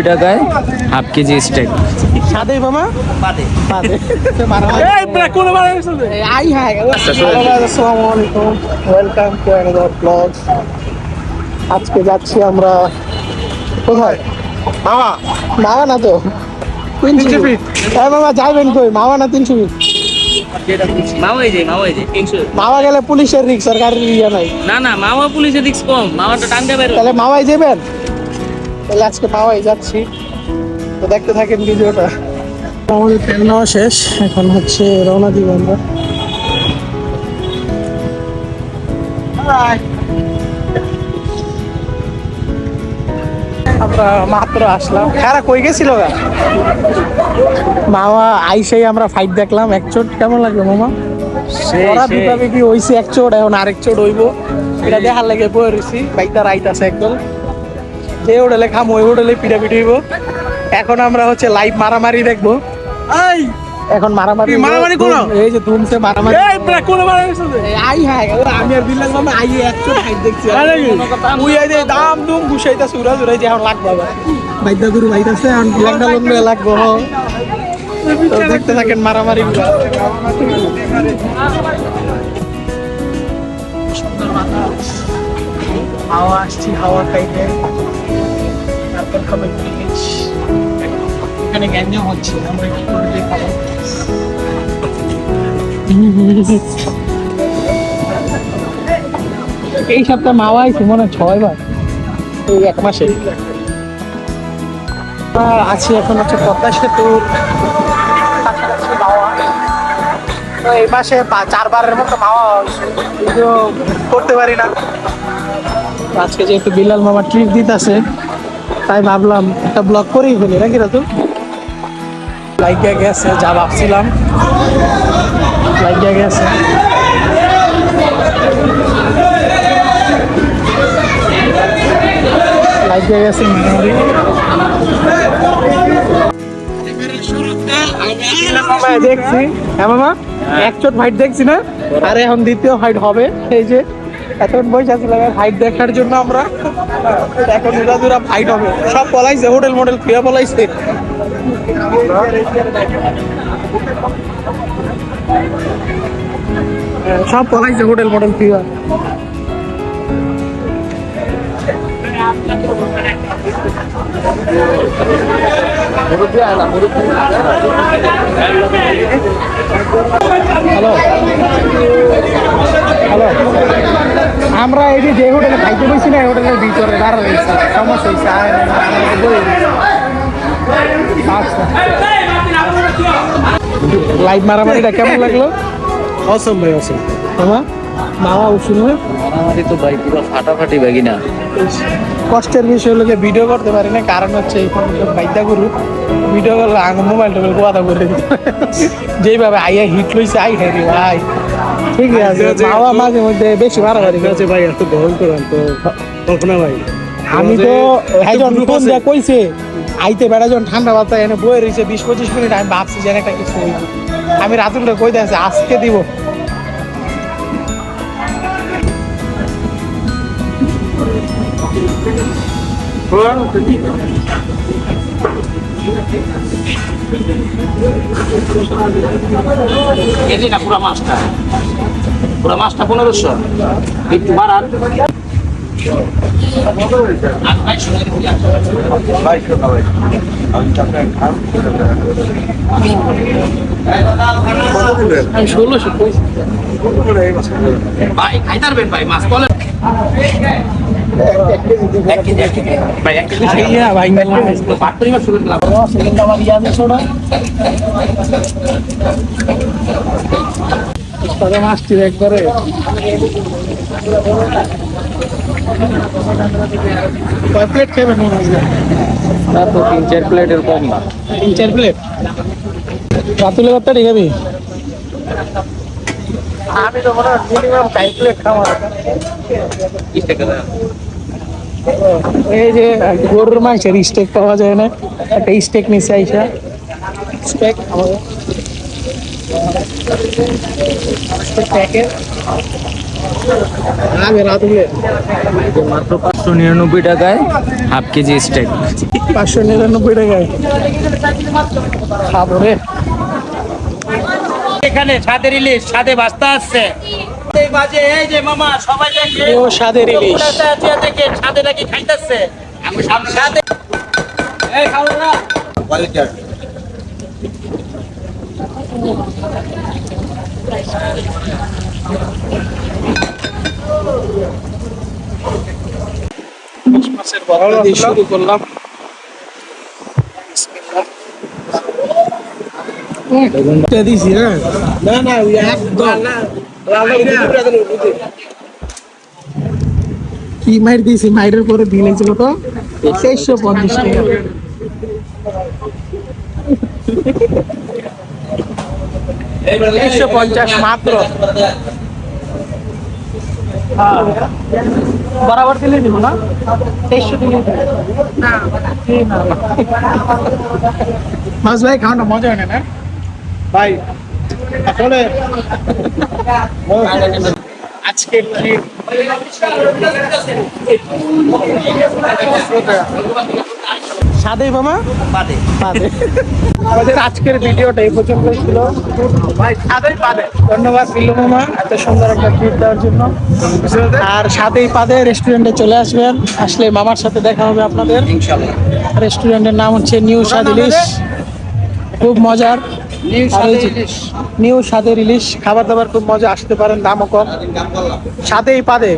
টাকায় half KG stake. সাদে মামা বাদে বাদে এই কোন মানে আই হাই আসসালামু আলাইকুম, ওয়েলকাম টু অ্যানাদার ব্লগ। আজকে যাচ্ছি আমরা কোথায়? মামা মামা না তো 300 ফিট। হ্যাঁ মামা যাইবেন কই? মামা না 300 ফিট। মাওয়াই যায় 300। মামা গেলে পুলিশের রিক্স, সরকারের ইয়ে নাই। না না, মাওয়া পুলিশের রিস্ক কম, মাওয়াটা টানতে পারো। তাহলে মামাই যাবেন? তাহলে আজকে মামাই যাচ্ছি, তো দেখতে থাকেন ভিডিওটা। আমাদের তেল নেওয়া শেষ, এখন হচ্ছে রওনা দিব আমরা। আমরা মাত্র আসলাম। খারা কই গেছিল গা মামা? আইসেই আমরা ফাইট দেখলাম। এক চোট কেমন লাগলো মামা? ওরা বিপাবিপি হইছে, এক চোট এখন আরেক চোট হইব। এটা দেখার লাগে বয়ে রয়েছি। বাইকটা রাইট আছে একদম, যে হোটেলে খাম ওই হোটেলে পিটাপিটি হইব। এখন আমরা হচ্ছে লাইভ মারামারি দেখবো। এখন মারামারি কোন? এই যে ধুমছে মারামারি। এই কোন মারামারি? আই হাই আমি আর বিল্লাহ মামা আই একটু ফাইট দেখছি। ওই এই যে দাম দুম ঘুষাইতা সুরা সুরাই যে এখন লাগবে আবার। বাইদা গুরু বাইতাছে এখন লেঙ্গা লঙ্গা লাগবে। তো দেখতে থাকেন মারামারি গুলো। হাওয়া আসছি, হাওয়া খাইতে। তারপর খাবার এখানে গ্যাঞ্জাম হচ্ছে, আমরা কি করে খাবো? এই সপ্তাহে মাওয়া আইছে মনে হয় 6 বার এই এক মাসে। আছি এখন হচ্ছে পদ্মা সেতুর কাছাকাছি মাওয়া। তো এই মাসে 4 বারের মতো মাওয়া হয়েছে, কিন্তু করতে পারি না। আজকে যেহেতু বিলাল মামা ট্রিপ দিতেছে, তাই ভাবলাম একটা ব্লগ করেই ফেলি নাকি রাতু। লাইগা গেছে যা ভাবছিলাম, লাইগা গেছে। লাইগা গেছে মারামারি দেখছি। হ্যাঁ মামা, এক চোট ফাইট দেখছি না, আর এখন দ্বিতীয় ফাইট হবে। এই যে এখন বসে আছিলাম ফাইট দেখার জন্য আমরা, এখন দুরা ফাইট হবে। সব পলাইছে, হোটেল মোটেল ফিরে পলাইছে। সব পলাইছে হোটেল মোটেল ফিরে। হ্যালো হ্যালো, আমরা এই যে হোটেলে খাইতে বসছি না, এই হোটেলের ভিতরে দাঁড়া রয়েছে। সমস্যা হয়েছে, লাইভ মারামারিটা কেমন লাগলো? অসম ভাই, অসম। মামা উঠছিল মারামারি তো ভাই পুরো ফাটাফাটি বাগি না। কষ্টের বিষয় হলো যে ভিডিও করতে পারি না, কারণ হচ্ছে এই ফোন বাইদা করু ভিডিও করলে মোবাইল টোবাইল কথা বলে দিতে। যেইভাবে আইয়া হিট লইছে, আই হ্যাঁ রে ভাই, ঠিক আছে। মামা মাঝে মধ্যে বেশি মারামারি আছে ভাই, এত বহন করেন তো কল্পনা ভাই। আমি তো একজন ফোন দেয়া কইছে আইতে বেড়া, যখন ঠান্ডা বাতায় এনে বয়ে রয়েছে 20-25 মিনিট, আমি ভাবছি যে একটা কিছু হইব। আমি রাতুলটা কই দিয়েছি আজকে দিব। পুরা মাছটা 1500, একটু বাড়ান। আমি 1600 ভাই খাইতারবেন ভাই, মাছ বলেন। মাছটির একবারে কয় প্লেট খাবেন? 3-4 প্লেটের কম না। 3-4 প্লেট রাতুলে কত খাবি? আমি তো মনে হয় মিনিমাম 5 প্লেট খাওয়া। এই যে গরুর মাংসের স্টেক পাওয়া যায় না, একটা স্টেক নিচে আইসা স্টেক আমাদের প্যাকেট। রাতুলে মাত্র টাকায় হাফ কেজি স্টেক। 599 টাকায় খাবো রে। এখানে ছাদের ইলিশ, ছাদে বাস্তা আসছে। এই বাজে এই যে মামা সবাই দেখে ও স্বাদের ইলিশ। দেখে ছাদে নাকি খাইতেছে। আমি সামনে ছাদে এই খাবো না। মাছের বড়া দিয়ে শুরু করলাম। দিছি হ্যাঁ, না না ওই একদম কি মাইর দিয়েছি, মাইরের পরে বিল হয়েছিল তো 2350 টাকা। 2350 মাত্র। বরাবর দিলে দিব না, 2300 দিলে মাছ ভাই খাওয়াটা মজা হয় না ভাই আসলে। আজকে কি সাদে মামা বাদে পাবে। আমাদের আজকের ভিডিওটা এই পর্যন্ত ছিল ভাই, সাদেই পাবে। ধন্যবাদ বিল্লু মামা এত সুন্দর একটা ট্রিট দেওয়ার জন্য। আর সাদেই পাবে রেস্টুরেন্টে চলে আসবেন, আসলে মামার সাথে দেখা হবে আপনাদের। ইনশাআল্লাহ। রেস্টুরেন্টের নাম হচ্ছে নিউ স্বাদ ইলিশ, খুব মজার। নিউ স্বাদের ইলিশ, খাবার দাবার খুব মজা, আসতে পারেন, দামও কম, সাদেই পাবে।